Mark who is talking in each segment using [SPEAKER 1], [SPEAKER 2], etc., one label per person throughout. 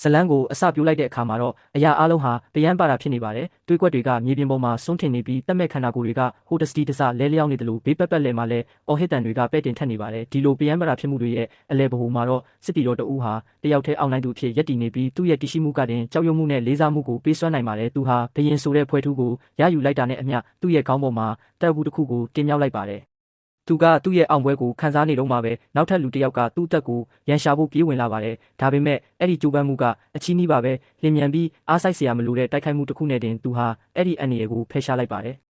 [SPEAKER 1] ဇလန်းကိုအစပြိုးလိုက်တဲ့အခါမှာတော့အရာအလုံးဟာပယမ်းပါတာဖြစ်နေပါတယ်။တွေးကွက်တွေကမြေပြင်ပေါ်မှာစွန့်ထင်နေပြီးတက်မဲ့ခန္ဓာကိုယ်တွေကဟိုတစတီတစလဲလျောင်းနေတယ်လို့ဘေးပတ်လဲမှာလဲအော်ဟစ်တန်တွေကပဲ့တင်ထက်နေပါတယ်။ဒီလိုပယမ်းပါတာဖြစ်မှုတွေရဲ့အလဲဗဟိုမှာတော့စစ်တီတော်တဦးဟာတယောက်တည်းအောင်နိုင်သူအဖြစ်ရပ်တည်နေပြီးသူ့ရဲ့တရှိမှုကတင်ကြောက်ရွံ့မှုနဲ့လေးစားမှုကိုပေးစွမ်းနိုင်ပါတယ်။သူဟာဘရင်ဆိုတဲ့ဖွဲထူးကိုရယူလိုက်တာနဲ့အမျှသူ့ရဲ့ခေါင်းပေါ်မှာတပ်ဘူးတစ်ခုကိုတင်မြောက်လိုက်ပါတယ်။သူကသူ့ရဲ့အောင်ပွဲကိုခန်းစားနေတော့မှပဲနောက်ထပ်လူတစ်ယောက်ကသူ့အသက်ကိုရန်ရှာဖို့ပြေးဝင်လာပါတယ်။ဒါပေမဲ့အဲ့ဒီကြိုးပမ်းမှုကအချီးနှီးပါပဲလင်မြန်ပြီးအားစိုက်စရာမလိုတဲ့တိုက်ခိုက်မှုတစ်ခုနဲ့တင်သူဟာအဲ့ဒီအန္တရာယ်ကိုဖယ်ရှားလိုက်ပါတယ်။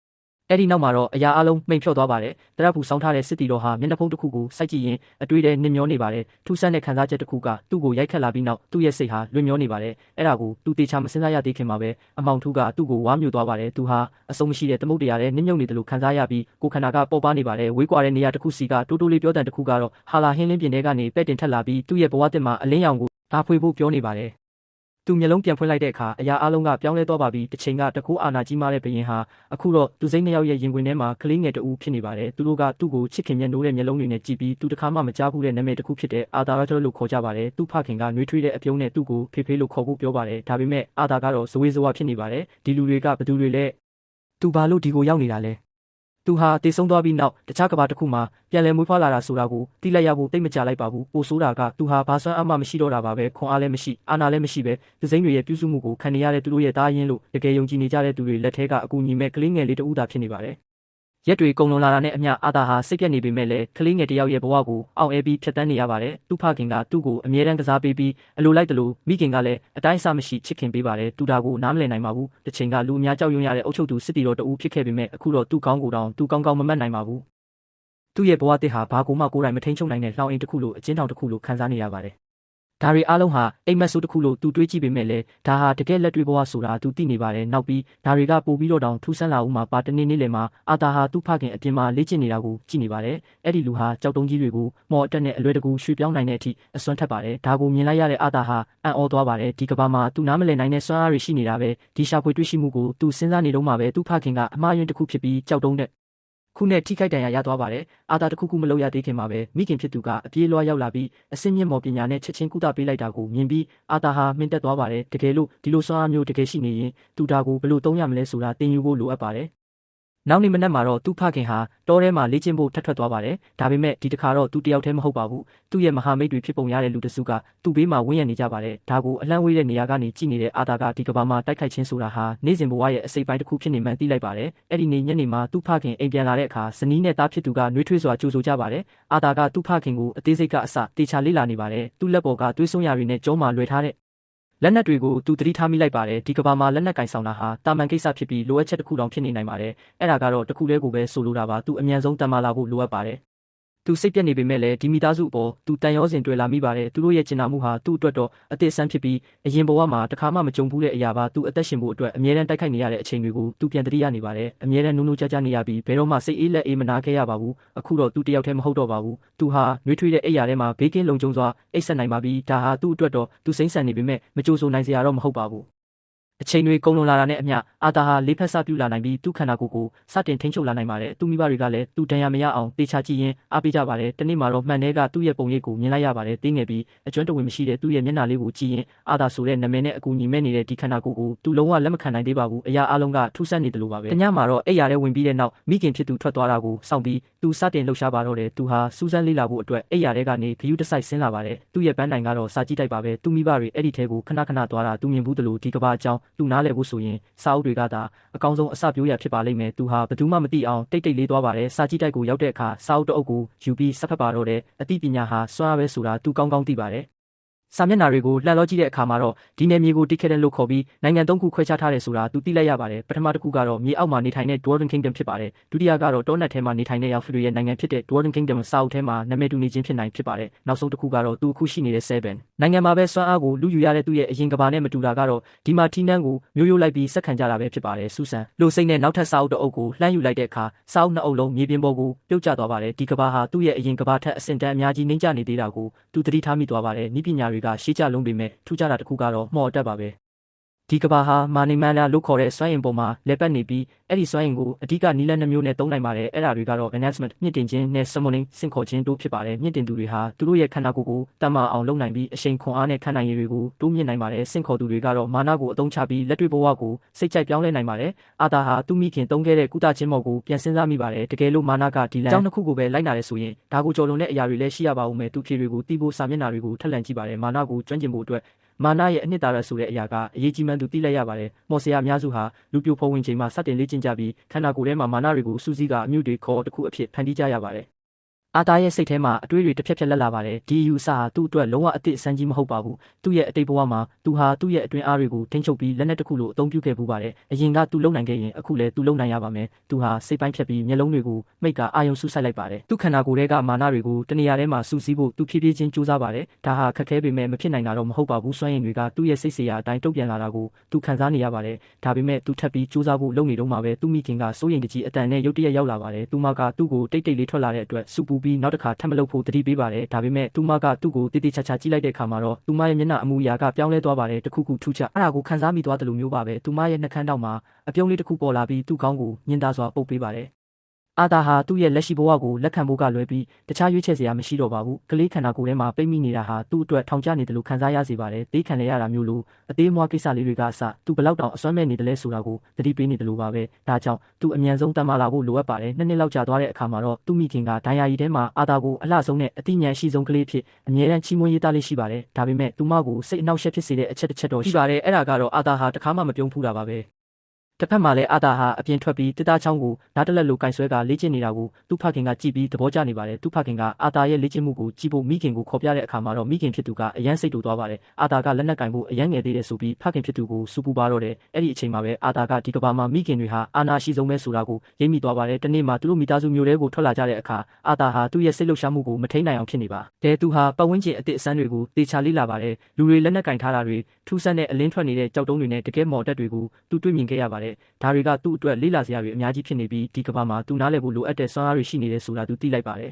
[SPEAKER 1] အဲ့ဒီနောက်မှာတော့အရာအလုံးမှိန်ဖြော့သွားပါတယ်။တရက်ဖူဆောင်းထားတဲ့စစ်တီတော်ဟာမျက်နှာဖုံးတစ်ခုကိုစိုက်ကြည့်ရင်အတွေ့အကြုံနစ်မျောနေပါတယ်။ထူးဆန်းတဲ့ခံစားချက်တစ်ခုကသူ့ကိုရိုက်ခတ်လာပြီးနောက်သူ့ရဲ့စိတ်ဟာလွင်မျောနေပါတယ်။အဲ့ဒါကိုသူတေချာမစင်စားရသေးခင်မှာပဲအမောင်ထူးကသူ့ကိုဝါမျိုးသွားပါတယ်။သူဟာအဆုံးမရှိတဲ့သမုတ်တရားနဲ့နစ်မြုပ်နေတယ်လို့ခံစားရပြီးကိုခန္ဓာကပေါ်ပါနေပါတယ်။ဝေးကွာတဲ့နေရာတစ်ခုစီကတိုးတိုးလေးပြောတန်တစ်ခုကတော့ဟာလာဟင်းလင်းပြင်ထဲကနေပဲ့တင်ထက်လာပြီးသူ့ရဲ့ဘဝတစ်မှာအလင်းရောင်ကိုဓာဖွေဖို့ပြောနေပါတယ်။သူမျက်လုံးပြန်ဖွင့်လိုက်တဲ့အခါအရာအလုံးကပြောင်းလဲသွားပါပြီတစ်ချိန်ကတကူအာနာကြီးမားတဲ့ဘရင်ဟာအခုတော့သူစိမ့်နှစ်ယောက်ရဲ့ရင်ခွင်ထဲမှာကလေးငယ်တူဖြစ်နေပါတယ်သူတို့ကသူ့ကိုချစ်ခင်မျက်နှိုးတဲ့မျက်လုံးတွေနဲ့ကြည့်ပြီးသူတခါမှမကြားဘူးတဲ့နာမည်တစ်ခုဖြစ်တဲ့အာသာရလို့ခေါ်ကြပါတယ်သူ့ဖခင်ကနှွေးထွေးတဲ့အပြုံးနဲ့သူ့ကိုဖေဖေလို့ခေါ်ဖို့ပြောပါတယ်ဒါပေမဲ့အာသာကတော့ဇဝေဇဝါဖြစ်နေပါတယ်ဒီလူတွေကဘသူတွေလဲသူဘာလို့ဒီကိုရောက်နေတာလဲသူဟာတေဆုံးသွားပြီးနောက်တခြားကဘာတစ်ခုမှာပြန်လည်မွေးဖွားလာတာဆိုတာကိုတိလိုက်ရဖို့တိတ်မကြလိုက်ပါဘူးပိုဆိုးတာကသူဟာဘာစွမ်းအမှမရှိတော့တာပါပဲခွန်အားလည်းမရှိအာဏာလည်းမရှိပဲသစိမ့်တွေရဲ့ပြုစုမှုကိုခံနေရတဲ့သူတို့ရဲ့တားရင်လို့တကယ်ယုံကြည်နေကြတဲ့သူတွေလက်ထဲကအကူအညီမဲ့ကလေးငယ်လေးတဦးသာဖြစ်နေပါတယ်ရက်တွေကုန်လွန်လာတာနဲ့အမျှအာသာဟာစိတ်ပြက်နေပေမဲ့လည်းကလေးငယ်တယောက်ရဲ့ဘဝကိုအောင်အဲပြီးဖြတ်တန်းနေရပါတယ်သူ့ဖခင်ကသူ့ကိုအမြဲတမ်းကစားပေးပြီးအလိုလိုက်တယ်လို့မိခင်ကလည်းအတိုင်းအဆမရှိချစ်ခင်ပေးပါတယ်သူဒါကိုနားမလည်နိုင်ပါဘူးတစ်ချိန်ကလူအများကြောက်ရွံ့ရတဲ့အုပ်ချုပ်သူစစ်တီတော်တဦးဖြစ်ခဲ့ပေမဲ့အခုတော့သူ့ကောင်းကိုတောင်သူကောင်းကောင်းမမှတ်နိုင်ပါဘူးသူ့ရဲ့ဘဝတစ်ဟာဘာကိုမှကိုယ်တိုင်မထိန်ချုပ်နိုင်တဲ့လှောင်အိမ်တစ်ခုလိုအကျဉ်းထောင်တစ်ခုလိုခံစားနေရပါတယ်ဒါတွေအားလုံးဟာအိမ်မက်ဆိုးတစ်ခုလို့သူတွေးကြည့်ပေမဲ့လည်းဒါဟာတကယ်လက်တွေ့ဘဝဆိုတာသူသိနေပါတယ်နောက်ပြီးဒါတွေကပို့ပြီးတော့တောင်ထူးဆန်းလာဦးမှာပါတနေ့နေ့လယ်မှာအာသာဟာသူ့ဖခင်အပြင်မှာလေ့ကျင့်နေတာကိုကြည့်နေပါတယ်အဲ့ဒီလူဟာကြောက်တုံးကြီးတွေကိုမော်အတက်နဲ့အလွယ်တကူရွှေ့ပြောင်းနိုင်တဲ့အထိအစွမ်းထက်ပါတယ်ဒါကိုမြင်လိုက်ရတဲ့အာသာဟာအံ့ဩသွားပါတယ်ဒီကဘာမှာသူနားမလည်နိုင်တဲ့စွမ်းအားတွေရှိနေတာပဲဒီရှာဖွေတွေ့ရှိမှုကိုသူစဉ်းစားနေတော့မှပဲသူ့ဖခင်ကအမှားယွင်းတစ်ခုဖြစ်ပြီးကြောက်တုံးတဲ့ခုနဲ့ထိခိုက်ဒဏ်ရာရသွားပါတယ်အာသာတခုခုမလုပ်ရသေးခင်မှာပဲမိခင်ဖြစ်သူကအပြေးလွှားရောက်လာပြီးအစင်းမြင့်မော်ပညာနဲ့ချက်ချင်းကုသပေးလိုက်တာကိုမြင်ပြီးအာသာဟာမင်းတက်သွားပါတယ်တကယ်လို့ဒီလိုစွမ်းအားမျိုးတကယ်ရှိနေရင်သူဒါကိုဘယ်လိုသုံးရမလဲဆိုတာသင်ယူဖို့လိုအပ်ပါတယ်နောက်နေ့မနက်မှာတော့သူ့ဖခင်ဟာတောထဲမှာလေ့ကျင့်ဖို့ထပ်ထွက်သွားပါတယ်ဒါပေမဲ့ဒီတစ်ခါတော့သူတယောက်တည်းမဟုတ်ပါဘူးသူ့ရဲ့မဟာမိတ်တွေဖြစ်ပုံရတဲ့လူတစုကသူ့ဘေးမှာဝန်းရံနေကြပါတယ်ဒါကိုအလန့်ဝေးတဲ့နေရာကနေကြည့်နေတဲ့အာသာကဒီကဘာမှာတိုက်ခိုက်ခြင်းဆိုတာဟာနေ့စဉ်ဘဝရဲ့အစိပ်ပိုင်းတစ်ခုဖြစ်နေမှန်းသိလိုက်ပါတယ်အဲ့ဒီနေ့ညနေမှာသူ့ဖခင်အိမ်ပြန်လာတဲ့အခါဇနီးနဲ့သားဖြစ်သူကနှွေးထွေးစွာကြိုဆိုကြပါတယ်အာသာကသူ့ဖခင်ကိုအသေးစိတ်ကအစတေချာလေ့လာနေပါတယ်သူ့လက်ပေါ်ကသွေးစွန်းရတွေနဲ့ကြောမှာလွယ်ထားတဲ့လက်နက်တွေကိုသူသတိထားမိလိုက်ပါတယ်ဒီကဘာမှာလက်နက်ကင်ဆောင်တာဟာတာမန်ကိစ္စဖြစ်ပြီးလိုအပ်ချက်တစ်ခုတောင်ဖြစ်နေနိုင်ပါတယ်အဲ့ဒါကတော့တစ်ခုတည်းကိုပဲဆိုလိုတာပါသူအမြန်ဆုံးတန်မာလာဖို့လိုအပ်ပါတယ်သူစိတ်ပြက်နေပေမဲ့လည်းဒီမိသားစုအပေါ်သူတန်ရောစင်တွေ့လာမိပါတယ်သူတို့ရဲ့ကျင်နာမှုဟာသူ့အတွက်တော့အသစ်ဆန်းဖြစ်ပြီးအရင်ဘဝမှာတစ်ခါမှမကြုံဘူးတဲ့အရာပါသူအသက်ရှင်ဖို့အတွက်အမြဲတမ်းတိုက်ခိုက်နေရတဲ့အချိန်တွေကိုသူပြန်တတိယနေပါတယ်အမြဲတမ်းနူးနူးကြကြနေရပြီးဘယ်တော့မှစိတ်အေးလက်အေးမနာခဲ့ရပါဘူးအခုတော့သူတယောက်တည်းမဟုတ်တော့ပါဘူးသူဟာနှွေးထွေးတဲ့အိယာထဲမှာဘေးကင်းလုံခြုံစွာအိပ်ဆက်နိုင်ပါပြီဒါဟာသူ့အတွက်တော့သူစိမ့်ဆန်နေပေမဲ့မကြိုးဆိုနိုင်စရာတော့မဟုတ်ပါဘူးအချိန်တွေကုန်လွန်လာတာနဲ့အမျှအာသာဟာလေးဖက်စပြူလာနိုင်ပြီးသူ့ခန္ဓာကိုယ်ကိုစတင်ထိန်းချုပ်လာနိုင်ပါတယ်သူ့မိဘတွေကလည်းသူ့ဒဏ်ရာမရအောင်တေချာကြည့်ရင်အားပေးကြပါတယ်တနေ့မှာတော့မှန်တဲ့ကသူ့ရဲ့ပုံရိပ်ကိုမြင်လိုက်ရပါတယ်တင်းငယ်ပြီးအကျွမ်းတဝင်မရှိတဲ့သူ့ရဲ့မျက်နှာလေးကိုကြည့်ရင်အာသာဆိုတဲ့နာမည်နဲ့အကူအညီမဲ့နေတဲ့ဒီခန္ဓာကိုယ်ကိုသူလုံးဝလက်မခံနိုင်သေးပါဘူးအရာအလုံးကထူးဆန်းနေတယ်လို့ပါပဲတညမှာတော့အိယာထဲဝင်ပြီးတဲ့နောက်မိခင်ဖြစ်သူထွက်သွားတာကိုစောင့်ပြီးသူစတင်လှုပ်ရှားပါတော့တယ်သူဟာစူးစမ်းလေးလာဖို့အတွက်အိယာထဲကနေဂယုတစိုက်ဆင်းလာပါတယ်သူ့ရဲ့ပန်းတိုင်ကတော့စာကြည့်တိုက်ပါပဲသူ့မိဘတွေအဲ့ဒီထဲကိုခဏခဏသွားတာသူမြင်ဘူးတယ်လို့ဒီကဘာအကြောင်းသူနားလည်ဖို့ဆိုစာအုပ်တွေကသာအကောင်းဆုံးအစပြိုးရဖြစ်ပါလိမ့်မယ်သူဟာဘယ်သူမှမသိအောင်တိတ်တိတ်လေးသွားပါတယ်စာကြည့်တိုက်ကိုရောက်တဲ့အခါစာအုပ်တအုပ်ကိုယူပြီးစက်ဖက်ပါတော့တယ်အသိပညာဟာစွမ်းအားပဲဆိုတာသူကောင်းကောင်းသိပါတယ်စာမျက်နှာတွေကိုလှန်လောကြည့်တဲ့အခါမှာတော့ဒီနယ်မြေကိုတိခဲ့တဲ့လို့ခေါ်ပြီးနိုင်ငံသုံးခုခွဲခြားထားတယ်ဆိုတာသူသိလိုက်ရပါတယ်ပထမတစ်ခုကတော့မြေအောက်မှာနေထိုင်တဲ့ Dwarven Kingdom ဖြစ်ပါတယ်ဒုတိယကတော့တောနက်ထဲမှာနေထိုင်တဲ့ Elf တွေရဲ့နိုင်ငံဖြစ်တဲ့ Dwarven Kingdom စာအုပ်ထဲမှာနာမည်တူနေခြင်းဖြစ်နိုင်ဖြစ်ပါတယ်နောက်ဆုံးတစ်ခုကတော့သူအခုရှိနေတဲ့ Seven နိုင်ငံမှာပဲစွမ်းအားကိုလူယူရတဲ့သူရဲ့အရင်ကဘာနဲ့မတူတာကတော့ဒီမှာထီးနှန်းကိုမျိုးရိုးလိုက်ပြီးစက်ခံကြတာပဲဖြစ်ပါတယ်ဆူဆန်လိုစိတ်နဲ့နောက်ထပ်စာအုပ်တစ်အုပ်ကိုလှမ်းယူလိုက်တဲ့အခါစာအုပ်နှစ်အုပ်လုံးမြေပြင်ပေါ်ကိုပြုတ်ကျသွားပါတယ်ဒီကဘာဟာသူ့ရဲ့အရင်ကဘာထက်အဆင့်တန်းအများကြီးနှိမ့်ကျနေသေးတာကိုသူသတိထားမိသွားပါတယ်ဤပညာတွေကရှေးကျလုံးပေမဲ့ထူးခြားတာတစ်ခုကတော့မော်တက်ပါပဲ ဒီကဘာဟာမာနီမန်လာလို့ခေါ်တဲ့စွမ်းအင်ပေါ်မှာလဲပတ်နေပြီးအဲ့ဒီစွမ်းအင်ကိုအဓိကနီးလန်းနှမျိုးနဲ့သုံးနိုင်ပါတယ်အဲ့ဒါတွေကတော့ enhancement မြင့်တင်ခြင်းနဲ့ summoning ဆင့်ခေါ်ခြင်းတို့ဖြစ်ပါတယ်မြင့်တင်သူတွေဟာသူတို့ရဲ့ခန္ဓာကိုယ်ကိုတတ်မှတ်အောင်လုပ်နိုင်ပြီးအရှိန်ခွန်အားနဲ့ခံနိုင်ရည်တွေကိုတိုးမြင့်နိုင်ပါတယ်ဆင့်ခေါ်သူတွေကတော့မာနကိုအသုံးချပြီးလက်တွေ့ဘဝကိုစိတ်ကြိုက်ပြောင်းလဲနိုင်ပါတယ်အာသာဟာသူ့မိခင်သုံးခဲ့တဲ့ကုသခြင်းမော်ကိုပြန်စဉ်းစားမိပါတယ်တကယ်လို့မာနကဒီလမ်းကြောင်းတစ်ခုကိုပဲလိုက်နာရဲဆိုရင်ဒါကိုကြော်လွန်တဲ့အရာတွေလည်းရှိရပါဦးမယ်သူဖြေတွေကိုတီးဖို့စာမျက်နှာတွေကိုထက်လှန်ကြည့်ပါတယ်မာနကိုကျွမ်းကျင်ဖို့အတွက်မာနရဲ့အနှစ်သာရဆိုတဲ့အရာကအရေးကြီးမှန်းသူသိလိုက်ရပါတယ်။မော်ဆရာအများစုဟာလူပြိုဖုံးဝင်ချိန်မှာစတင်လေ့ကျင့်ကြပြီးခန္ဓာကိုယ်ထဲမှာမာနတွေကိုစူးစီးကအမြုတွေခေါ်တစ်ခုအဖြစ်ဖန်တီးကြရပါတယ်။အာသာရဲ့စိတ်ထဲမှာအတွေးတွေတစ်ဖြက်ဖြက်လက်လာပါတယ်။ဒီယူဆဟာသူ့အတွက်လုံးဝအသစ်အဆန်းကြီးမဟုတ်ပါဘူး။သူ့ရဲ့အတိတ်ဘဝမှာသူဟာသူ့ရဲ့အတွင်းအားတွေကိုထိန်းချုပ်ပြီးလက်နက်တစ်ခုလိုအသုံးပြုခဲ့ပူပါတယ်။အရင်ကသူလုံနိုင်ခဲ့ရင်အခုလည်းသူလုံနိုင်ရပါမယ်။သူဟာစိတ်ပိုင်းဖြတ်ပြီးမျက်လုံးတွေကိုမိတ်ကအာယုံဆူဆိုင်လိုက်ပါတယ်။သူ့ခန္ဓာကိုယ်ထဲကမာနတွေကိုတနေရာထဲမှာစူးစီးဖို့သူဖြည်းဖြည်းချင်းကြိုးစားပါတယ်။ဒါဟာခက်ခဲပေမဲ့မဖြစ်နိုင်တာတော့မဟုတ်ပါဘူး။စွမ်းရည်တွေကသူ့ရဲ့စိတ်စေရာအတိုင်းတုံ့ပြန်လာတာကိုသူခံစားနေရပါတယ်။ဒါပေမဲ့သူထပ်ပြီးကြိုးစားဖို့လုပ်နေတော့မှပဲသူ့မိခင်ကစိုးရိမ်တကြီးအတန်နဲ့ရုတ်တရက်ရောက်လာပါတယ်။သူမကသူ့ကိုတိတ်တိတ်လေးထွက်လာတဲ့အတွက်စူပူပြီးနောက်တစ်ခါထပ်မလုပ်ဖို့တတိပေးပါတယ်ဒါပေမဲ့သူမကသူ့ကိုတေးသေးချာချာကြည့်လိုက်တဲ့အခါမှာတော့သူမရဲ့မျက်နှာအမူအရာကပြောင်းလဲသွားပါတယ်တခုခုထူးခြားအဲ့ဒါကိုခံစားမိသွားတယ်လို့မျိုးပါပဲသူမရဲ့နှာခမ်းတောက်မှာအပြုံးလေးတစ်ခုပေါ်လာပြီးသူ့ခေါင်းကိုညှင်သားစွာပုတ်ပေးပါတယ်အာသာဟာသူ့ရဲ့လက်ရှိဘဝကိုလက်ခံဖို့ကလွယ်ပြီးတခြားရွေးချယ်စရာမရှိတော့ပါဘူးကလေးခန္ဓာကိုယ်ထဲမှာပိတ်မိနေတာဟာသူ့အတွက်ထောင်ကျနေတယ်လို့ခံစားရစေပါတယ်သိခံရတာမျိုးလိုအသေးမွှားကိစ္စလေးတွေကအစသူဘလောက်တောင်အစွမ်းမဲ့နေတယ်လဲဆိုတာကိုသတိပေးနေတယ်လို့ပါပဲဒါကြောင့်သူအမြန်ဆုံးတမ်းမာလာဖို့လိုအပ်ပါတယ်နှစ်လောက်ကြာသွားတဲ့အခါမှာတော့သူ့မိခင်ကဒိုင်ယာရီထဲမှာအာသာကိုအလှဆုံးနဲ့အသိဉာဏ်ရှိဆုံးကလေးဖြစ်အမြဲတမ်းချီးမွမ်းရေးသားလေးရှိပါတယ်ဒါပေမဲ့သူမကိုစိတ်အနှောက်အယှက်ဖြစ်စေတဲ့အချက်တစ်ချက်တော့ရှိပါတယ်အဲ့ဒါကတော့အာသာဟာတခါမှမပြုံးဖူးတာပါပဲတစ်ဖက်မှာလည်းအာသာဟာအပြင်ထွက်ပြီးတစ်သားချောင်းကိုနားတလက်လိုကင်ဆွဲကလေ့ကျင့်နေတာကိုသူ့ဖခင်ကကြည့်ပြီးသဘောကျနေပါတယ်သူ့ဖခင်ကအာသာရဲ့လေ့ကျင့်မှုကိုကြည့်ဖို့မိခင်ကိုခေါ်ပြတဲ့အခါမှာတော့မိခင်ဖြစ်သူကအယမ်းစိတ်တူသွားပါတယ်အာသာကလက်နက်ကင်ဖို့အယမ်းငယ်သေးတယ်ဆိုပြီးဖခင်ဖြစ်သူကိုစူပူပါတော့တယ်အဲ့ဒီအချိန်မှာပဲအာသာကဒီကဘာမှာမိခင်တွေဟာအာနာရှိဆုံးပဲဆိုတာကိုရိပ်မိသွားပါတယ်တနေ့မှာသူတို့မိသားစုမျိုးတွေကိုထွက်လာကြတဲ့အခါအာသာဟာသူ့ရဲ့စိတ်လှုပ်ရှားမှုကိုမထိန်းနိုင်အောင်ဖြစ်နေပါတဲသူဟာပတ်ဝန်းကျင်အသစ်အဆန်းတွေကိုတေချာလေ့လာပါတယ်လူတွေလက်နက်ကင်ထားတာတွေထူးဆန်းတဲ့အလင်းထွက်နေတဲ့ကြောက်တုံးတွေနဲ့တကယ်မော်တက်တွေကိုသူတွေ့မြင်ခဲ့ရပါတယ်ဒါတွေကသူ့အတွက်လေးလာစရာတွေအများကြီးဖြစ်နေပြီးဒီကဘာမှာသူနားလည်ဖို့လိုအပ်တဲ့စွမ်းအားတွေရှိနေတယ်ဆိုတာသူသိလိုက်ပါတယ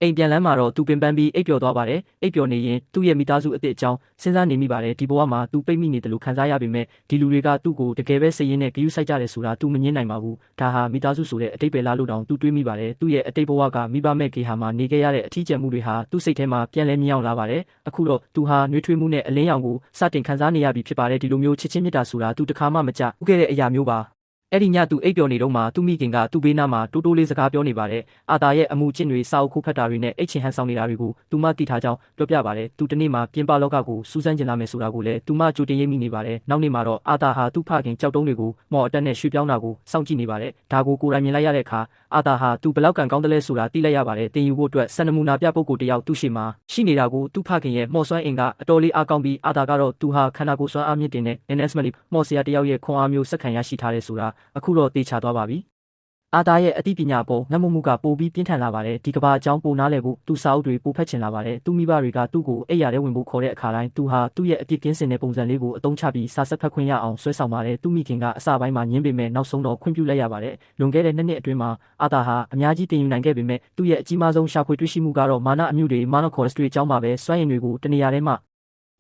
[SPEAKER 1] ်အိမ်ပြန်လမ်းမှာတော့သူပင်ပန်းပြီးအိပ်ပျော်သွားပါတယ်အိပ်ပျော်နေရင်သူ့ရဲ့မိသားစုအသစ်အကြောင်းစဉ်းစားနေမိပါတယ်ဒီဘဝမှာသူပိတ်မိနေတယ်လို့ခံစားရပေမဲ့ဒီလူတွေကသူ့ကိုတကယ်ပဲစိတ်ရင်းနဲ့ဂရုစိုက်ကြတယ်ဆိုတာသူမငြင်းနိုင်ပါဘူးဒါဟာမိသားစုဆိုတဲ့အတိတ်ပဲလားလို့တောင်သူတွေးမိပါတယ်သူ့ရဲ့အတိတ်ဘဝကမိဘမဲ့ကေဟာမှာနေခဲ့ရတဲ့အထီးကျန်မှုတွေဟာသူ့စိတ်ထဲမှာပြန်လဲမြင်အောင်လာပါတယ်အခုတော့သူဟာနှွေးထွေးမှုနဲ့အလင်းရောင်ကိုစတင်ခံစားနေရပြီဖြစ်ပါတယ်ဒီလိုမျိုးချစ်ချင်းမြတ်တာဆိုတာသူတခါမှမကြဘူးခဲ့တဲ့အရာမျိုးပါအဲ့ဒီညသူအိပ်ပျော်နေတော့မှသူ့မိခင်ကသူ့ဘေးနားမှာတိုးတိုးလေးစကားပြောနေပါတယ်။အာသာရဲ့အမှုကျင့်တွေစာအုပ်ခိုးဖတ်တာတွေနဲ့အိတ်ချင်ဟန်ဆောင်နေတာတွေကိုသူမသိထားကြောင်းပြောပြပါတယ်။သူတနေ့မှပြင်ပလောကကိုစူးစမ်းကျင်လာမယ်ဆိုတာကိုလည်းသူမကြိုတင်ရိပ်မိနေပါတယ်။နောက်နေ့မှာတော့အာသာဟာသူ့ဖခင်ကြောက်တုံးတွေကိုမော်အတက်နဲ့ရွှေ့ပြောင်းတာကိုစောင့်ကြည့်နေပါတယ်။ဒါကိုကိုယ်တိုင်မြင်လိုက်ရတဲ့အခါအာသာဟာသူဘလောက်ကန်ကောင်းတယ်လဲဆိုတာသိလိုက်ရပါတယ်။တင်ယူဖို့အတွက်စံနမူနာပြပုဂ္ဂိုလ်တယောက်သူ့ရှေ့မှာရှိနေတာကိုသူ့ဖခင်ရဲ့မော်စွမ်းအင်ကအတော်လေးအားကောင်းပြီးအာသာကတော့သူဟာခန္ဓာကိုယ်စွမ်းအားမြင့်တင်တဲ့ NSMLI မော်ဆရာတယောက်ရဲ့ခွန်အားမျိုးစက္ကန့်ရရှိထားတယ်ဆိုတာအခုတော့သိချသွားပါပြီအာသာရဲ့အသိပညာပေါ်ငတ်မှုကပိုပြီးပြင်းထန်လာပါတယ်ဒီကဘာအကြောင်းပိုနားလည်ဖို့သူစာအုပ်တွေပိုဖတ်ချင်လာပါတယ်သူမိဘတွေကသူ့ကိုအိပ်ရာထဲဝင်ဖို့ခေါ်တဲ့အခါတိုင်းသူဟာသူ့ရဲ့အပြစ်ကင်းစင်တဲ့ပုံစံလေးကိုအသုံးချပြီးစာဆက်ဖတ်ခွင့်ရအောင်ဆွဲဆောင်ပါတယ်သူမိခင်ကအစပိုင်းမှာညှင်းပေမဲ့နောက်ဆုံးတော့ခွင့်ပြုလိုက်ရပါတယ်လွန်ခဲ့တဲ့2နှစ်အတွင်းမှာအာသာဟာအများကြီးတင်ယူနိုင်ခဲ့ပေမဲ့သူ့ရဲ့အကြီးမားဆုံးရှာဖွေတွေ့ရှိမှုကတော့မာနအမြုတွေမာနိုခေါ်စတွေအကြောင်းပါပဲစွမ်းရည်တွေကိုတနေရာထဲမှာ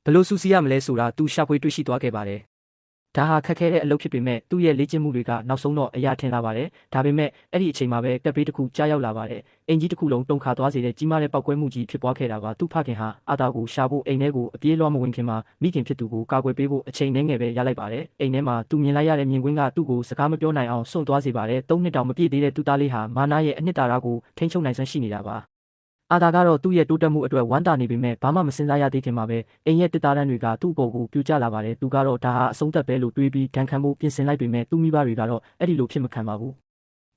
[SPEAKER 1] ဘယ်လိုစူးစီးရမလဲဆိုတာသူရှာဖွေတွေ့ရှိသွားခဲ့ပါတယ်ဒါဟာခက်ခဲတဲ့အလုပ်ဖြစ်ပေမဲ့သူ့ရဲ့လေ့ကျင့်မှုတွေကနောက်ဆုံးတော့အရာထင်လာပါတယ်။ဒါပေမဲ့အဲ့ဒီအချိန်မှာပဲကပ်ဘေးတစ်ခုကြားရောက်လာပါတယ်။အင်ကြီးတစ်ခုလုံးတုန်ခါသွားစေတဲ့ကြီးမားတဲ့ပောက်ကွဲမှုကြီးဖြစ်ပွားခဲ့တာပါ။သူ့ဖခင်ဟာအာသာကိုရှာဖို့အိမ်ထဲကိုအပြေးလွှားမဝင်ခင်မှာမိခင်ဖြစ်သူကိုကာကွယ်ပေးဖို့အချိန်နှဲငယ်ပဲရလိုက်ပါတယ်။အိမ်ထဲမှာသူမြင်လိုက်ရတဲ့မြင်ကွင်းကသူ့ကိုစကားမပြောနိုင်အောင်စွန့်သွားစေပါတယ်။3နှစ်တောင်မပြည့်သေးတဲ့သူ့သားလေးဟာမာနာရဲ့အနှစ်သာရကိုထိန်းချုပ်နိုင်စွမ်းရှိနေတာပါ။အာသာကတော့သူ့ရဲ့တိုးတက်မှုအတွက်ဝမ်းသာနေပေမဲ့ဘာမှမစင်စားရသေးခင်မှာပဲအိမ်ရဲ့တစ်သားတန်းတွေကသူ့အပေါ်ကိုပြိုကျလာပါတယ်သူကတော့ဒါဟာအဆုံးသတ်ပဲလို့တွေးပြီးဒဏ်ခံဖို့ပြင်ဆင်လိုက်ပေမဲ့သူ့မိဘတွေကတော့အဲ့ဒီလိုဖြစ်မခံပါဘူး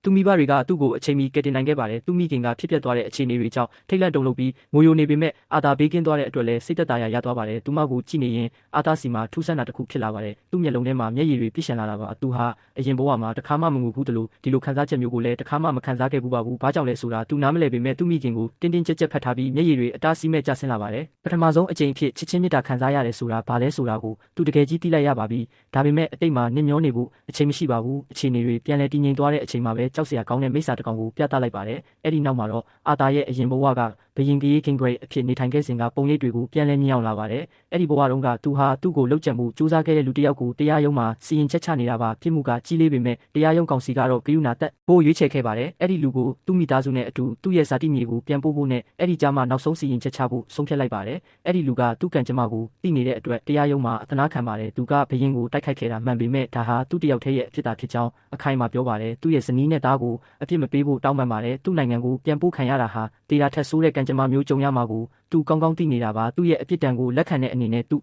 [SPEAKER 1] သူမိဘတွေကသူ့ကိုအချိန်မီကယ်တင်နိုင်ခဲ့ပါတယ်သူမိခင်ကဖြစ်ပျက်သွားတဲ့အခြေအနေတွေကြောင့်ထိတ်လန့်တုန်လှုပ်ပြီးငိုယိုနေပေမဲ့အာသာဘေးကင်းသွားတဲ့အတွက်လည်းစိတ်သက်သာရာရသွားပါတယ်သူမကိုကြည့်နေရင်အာသာစီမှာထူးဆန်းတာတစ်ခုဖြစ်လာပါတယ်သူ့မျက်လုံးထဲမှာမျက်ရည်တွေပြည့်ရှံလာတာပါသူဟာအရင်ဘဝမှာတခါမှမငိုဘူးတလို့ဒီလိုခံစားချက်မျိုးကိုလည်းတခါမှမခံစားခဲ့ဘူးပါဘူးဘာကြောင့်လဲဆိုတာသူနားမလည်ပေမဲ့သူမိခင်ကိုတင်းတင်းကြပ်ကြပ်ဖတ်ထားပြီးမျက်ရည်တွေအတားဆီးမဲ့ကျဆင်းလာပါတယ်ပထမဆုံးအကြိမ်ဖြစ်ချစ်ချင်းမြတ်တာခံစားရတယ်ဆိုတာဘာလဲဆိုတာကိုသူတကယ်ကြီးသိလိုက်ရပါပြီဒါပေမဲ့အတိတ်မှာနှမျောနေဖို့အချိန်မရှိပါဘူးအခြေအနေတွေပြန်လည်တည်ငြိမ်သွားတဲ့အချိန်မှာပဲကြောက်စရာကောင်းတဲ့မိစ္ဆာတစ်ကောင်ကိုပြသလိုက်ပါတယ်အဲ့ဒီနောက်မှာတော့အာသာရဲ့အရင်ဘဝက ဘယင်ကရေးကင်ဂရိတ်အဖြစ်နေထိုင်ခဲ့စဉ်ကပုံရိပ်တွေကိုပြန်လည်မြင်အောင်လာပါတယ်။အဲ့ဒီဘဝတုန်းကသူဟာသူ့ကိုလှုပ်ကြံမှုစူးစမ်းခဲ့တဲ့လူတစ်ယောက်ကိုတရားရုံးမှာစီရင်ချက်ချနေတာပါပြစ်မှုကကြီးလေးပေမဲ့တရားရုံးကောင်စီကတော့ဂရုဏာသက်ဖို့ရွေးချယ်ခဲ့ပါတယ်။အဲ့ဒီလူကိုသူ့မိသားစုနဲ့အတူသူ့ရဲ့ဇာတိမြေကိုပြန်ပို့ဖို့နဲ့အဲ့ဒီကြားမှာနောက်ဆုံးစီရင်ချက်ချဖို့ဆုံးဖြတ်လိုက်ပါတယ်။အဲ့ဒီလူကသူ့ကံကြမ္မာကိုသိနေတဲ့အတွက်တရားရုံးမှာအသနာခံပါတယ်။သူကဘယင်ကိုတိုက်ခိုက်ခဲ့တာမှန်ပေမဲ့ဒါဟာသူ့တယောက်တည်းရဲ့အဖြစ်သာဖြစ်ကြောင်းအခိုင်အမာပြောပါတယ်။သူ့ရဲ့ဇနီးနဲ့သားကိုအပြစ်မပေးဖို့တောင်းပန်ပါတယ်။သူ့နိုင်ငံကိုပြန်ပို့ခံရတာဟာတေတာထက်ဆိုးတဲ့ကံကြမ္မာမျိုးကြုံရမှာကိုသူကောင်းကောင်းသိနေတာပါ။သူ့ရဲ့အပြစ်ဒဏ်ကိုလက်ခံတဲ့အနေနဲ့သူ့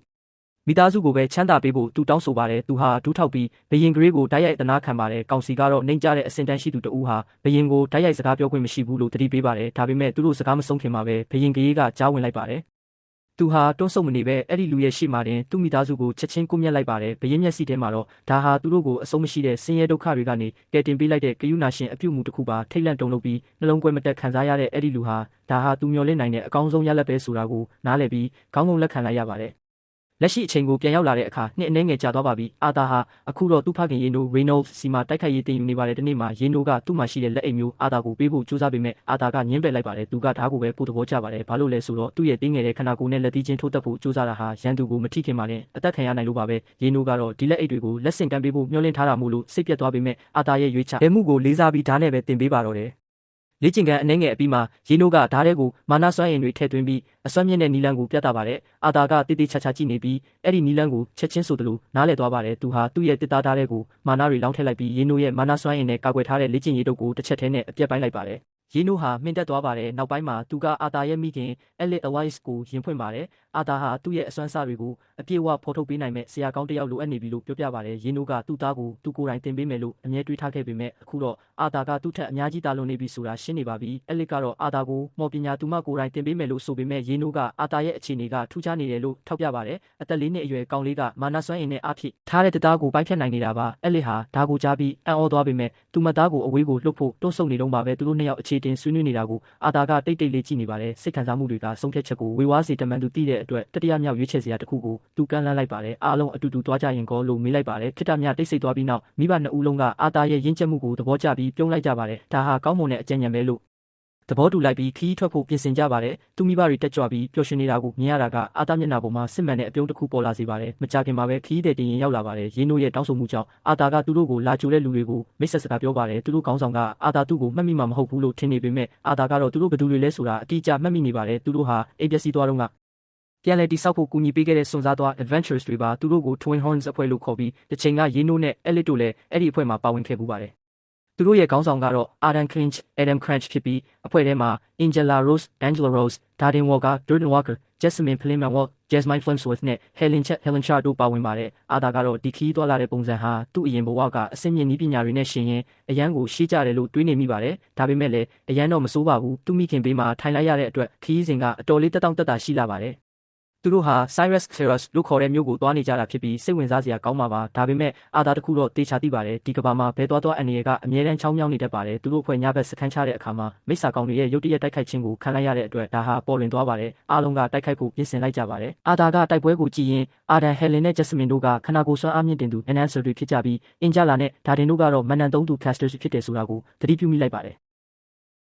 [SPEAKER 1] မိသားစုကိုပဲချမ်းသာပေးဖို့သူတောင်းဆိုပါတယ်။သူဟာဒူးထောက်ပြီးဘယင်ဂရေးကိုတိုက်ရိုက်အသနာခံပါတယ်။ကောင်စီကတော့နှိမ်ကြတဲ့အစင်တန်းရှိသူတဦးဟာဘယင်ကိုတိုက်ရိုက်စကားပြောခွင့်မရှိဘူးလို့တတိပေးပါတယ်။ဒါပေမဲ့သူတို့စကားမဆုံးခင်မှာပဲဘယင်ဂရေးကကြားဝင်လိုက်ပါတယ်။သူဟာတွန်းဆုတ်မနေပဲအဲ့ဒီလူရဲ့ရှေ့မှာတင်သူ့မိသားစုကိုချက်ချင်းကွပ်မျက်လိုက်ပါတယ်။ဘယင်မျက်စိထဲမှာတော့ဒါဟာသူတို့ကိုအဆုံးမရှိတဲ့ဆင်းရဲဒုက္ခတွေကနေကယ်တင်ပေးလိုက်တဲ့ကရုဏာရှင်အပြုမှုတစ်ခုပါထိတ်လန့်တုန်လှုပ်ပြီးနှလုံးကွဲမတက်ခံစားရတဲ့အဲ့ဒီလူဟာဒါဟာသူမျှော်လင့်နိုင်တဲ့အကောင်းဆုံးရလဒ်ပဲဆိုတာကိုနားလည်ပြီးခေါင်းငုံလက်ခံလိုက်ရပါတယ်။လက်ရှိအချိန်ကိုပြန်ရောက်လာတဲ့အခါနှစ်အနည်းငယ်ကြာသွားပါပြီ။အာသာဟာအခုတော့သူ့ဖခင်ရေနိုရေနိုစီမှာတိုက်ခိုက်ရေးတင်ယူနေပါတယ်။ဒီနေ့မှာရေနိုကသူ့မှာရှိတဲ့လက်အိတ်မျိုးအာသာကိုပေးဖို့ကြိုးစားပေမဲ့အာသာကညှင်းပယ်လိုက်ပါတယ်။သူကဒါကိုပဲပို့သဘောကျပါတယ်။ဘာလို့လဲဆိုတော့သူ့ရဲ့တင်းငယ်တဲ့ခန္ဓာကိုယ်နဲ့လက်သီးချင်းထိုးတက်ဖို့ကြိုးစားတာဟာရန်သူကိုမထိခင်ပါနဲ့အသက်ခံရနိုင်လို့ပါပဲ။ရေနိုကတော့ဒီလက်အိတ်တွေကိုလက်ဆင့်ကမ်းပေးဖို့မျှော်လင့်ထားတာမို့လို့စိတ်ပြတ်သွားပေမဲ့အာသာရဲ့ရွေးချယ်မှုကိုလေးစားပြီးဓာတ်နဲ့ပဲတင်ပေးပါတော့တယ်။လေ့ကျင့်ခန်းအနှဲငယ်အပြီးမှာရေနိုကဓာတ်ထဲကိုမာနာစွမ်းအင်တွေထည့်သွင်းပြီးအစွမ်းမြင့်တဲ့နီလန်းကိုပြသပါတယ်။အာသာကတိတိကျကျကြည့်နေပြီးအဲ့ဒီနီလန်းကိုချက်ချင်းဆိုသလိုနားလည်သွားပါတယ်။သူဟာသူ့ရဲ့တစ်သားဓာတ်ထဲကိုမာနာတွေလောင်းထည့်လိုက်ပြီးရေနိုရဲ့မာနာစွမ်းအင်နဲ့ကာကွယ်ထားတဲ့လေ့ကျင့်ရေးတုပ်ကိုတစ်ချက်ထဲနဲ့အပြတ်ပိုင်းလိုက်ပါတယ်။ရေနိုဟာမှင်တက်သွားပါတယ်။နောက်ပိုင်းမှာသူကအာသာရဲ့မိခင်အလစ်အဝိုက်စ်ကိုယင်ဖွင့်ပါတယ်။အာသာဟာသူ့ရဲ့အစွမ်းစားတွေကိုအပြည့်အဝဖော်ထုတ်ပေးနိုင်မဲ့ဆရာကောင်းတစ်ယောက်လိုအပ်နေပြီလို့ပြောပြပါတယ်။ရေနိုကသူ့သားကိုသူကိုယ်တိုင်တင်ပေးမယ်လို့အမြဲတွေးထားခဲ့ပေမဲ့အခုတော့အာသာကသူ့ထက်အများကြီးတာလွန်နေပြီဆိုတာရှင်းနေပါပြီ။အလစ်ကတော့အာသာကိုမော်ပညာသူမကိုယ်တိုင်တင်ပေးမယ်လို့ဆိုပေမဲ့ရေနိုကအာသာရဲ့အခြေအနေကထူးခြားနေတယ်လို့ထောက်ပြပါတယ်။အသက်၄နှစ်အရွယ်ကောင်လေးကမာနာစွမ်းအင်နဲ့အားဖြည့်ထားတဲ့သားကိုပိုင်းဖြတ်နိုင်နေတာပါ။အလစ်ဟာဒါကိုကြားပြီးအံ့ဩသွားပေမဲ့သူမသားကိုအဝေးကိုလှုပ်ဖို့တွန်းဆုတ်နေတော့ပါပဲ။သူတို့နှစ်ယောက်အခြေတင်ဆွေးနွေးနေတာကိုအာသာကတိတ်တိတ်လေးကြည့်နေပါတယ်။စိတ်ခံစားမှုတွေကဆုံးဖြတ်ချက်ကိုဝေဝါးစေတမန်သူတည်တဲ့အတွက်တတိယမြောက်ရွေးချယ်စရာတစ်ခုကိုသူကမ်းလှမ်းလိုက်ပါတယ်။အားလုံးအတူတူသွားကြရင်ကောလို့မေးလိုက်ပါတယ်။ခိတ္တမြတိတ်ဆိတ်သွားပြီးနောက်မိဘနှစ်ဦးလုံးကအာသာရဲ့ရင့်ကျက်မှုကိုသဘောကျပြီးပြုံးလိုက်ကြပါတယ်။ဒါဟာကောင်းမွန်တဲ့အကြံဉာဏ်ပဲလို့သဘောတူလိုက်ပြီးခီးထွက်ဖို့ပြင်ဆင်ကြပါတယ်။သူမိဘတွေတက်ကြွပြီးပျော်ရွှင်နေတာကိုမြင်ရတာကအာသာမျက်နှာပေါ်မှာစစ်မှန်တဲ့အပြုံးတစ်ခုပေါ်လာစေပါတယ်။မကြာခင်မှာပဲခီးတဲ့တင်ရင်ရောက်လာပါတယ်။ရေနိုရဲ့တောင်းဆိုမှုကြောင့်အာသာကသူတို့ကိုလာကြိုတဲ့လူတွေကိုမိတ်ဆက်စကားပြောပါတယ်။သူတို့ခေါင်းဆောင်ကအာသာသူ့ကိုမှတ်မိမှာမဟုတ်ဘူးလို့ထင်နေပေမဲ့အာသာကတော့သူတို့ဘယ်သူတွေလဲဆိုတာအတိအကျမှတ်မိနေပါတယ်။သူတို့ဟာအိပ်ပျက်စီးသွားတော့ကပြန်လည်တိစောက်ဖို့ကူညီပေးခဲ့တဲ့စွန်စားသွား Adventures တွေပါသူတို့ကို Twin Horns အဖွဲ့လို့ခေါ်ပြီးတစ်ချိန်ကရေနိုနဲ့အလစ်တို့လည်းအဲ့ဒီအဖွဲ့မှာပါဝင်ခဲ့ပူပါတယ်။သူတို့ရဲ့ခေါင်းဆောင်ကတော့ Adam Crunch ဖြစ်ပြီးအဖွဲ့ထဲမှာ Angela Rose, Darden Walker, Jordan Walker, Jessamine Plinman Wall, Jasmine Flemsworth နဲ့ Helen Char တို့ပါဝင်ပါတယ်။အာသာကတော့ဒီခီးသွားလာတဲ့ပုံစံဟာသူ့အရင်ဘဝကအစင်းမြင့်နည်းပညာတွေနဲ့ရှင်ရင်အရန်ကိုရှေ့ကြတယ်လို့တွေးနေမိပါတယ်။ဒါပေမဲ့လည်းအရန်တော့မစိုးပါဘူး။သူ့မိခင်ဘေးမှာထိုင်လိုက်ရတဲ့အတွက်ခီးစဉ်ကအတော်လေးတက်တောင့်တက်တာရှိလာပါတယ်။သူတို့ဟာ Cyrus Xeros လို့ခေါ်တဲ့မြို့ကိုသွားနေကြတာဖြစ်ပြီးစိတ်ဝင်စားစရာကောင်းမှာပါဒါပေမဲ့အာသာတခုတော့တေချာသိပါတယ်ဒီကဘာမှာဘဲသွားအန်ရီကအမြဲတမ်းချောင်းမြောင်းနေတတ်ပါတယ်သူတို့ဖွဲ့ညဘက်စခန်းချတဲ့အခါမှာမိစ္ဆာကောင်တွေရဲ့ရုတ်တရက်တိုက်ခိုက်ခြင်းကိုခံလိုက်ရတဲ့အတွက်ဒါဟာပေါ်လွင်သွားပါတယ်အားလုံးကတိုက်ခိုက်ဖို့ပြင်ဆင်လိုက်ကြပါတယ်အာသာကတိုက်ပွဲကိုကြည့်ရင်အာဒန်ဟယ်လင်နဲ့ဂျက်စမင်တို့ကခနာကိုစွမ်းအားမြင့်တင်သူ Enhancer တွေဖြစ်ကြပြီးအင်ဂျလာနဲ့ဒါဒင်တို့ကတော့မန်နန်သုံးသူ Casters ဖြစ်တယ်ဆိုတာကိုသတိပြုမိလိုက်ပါတယ်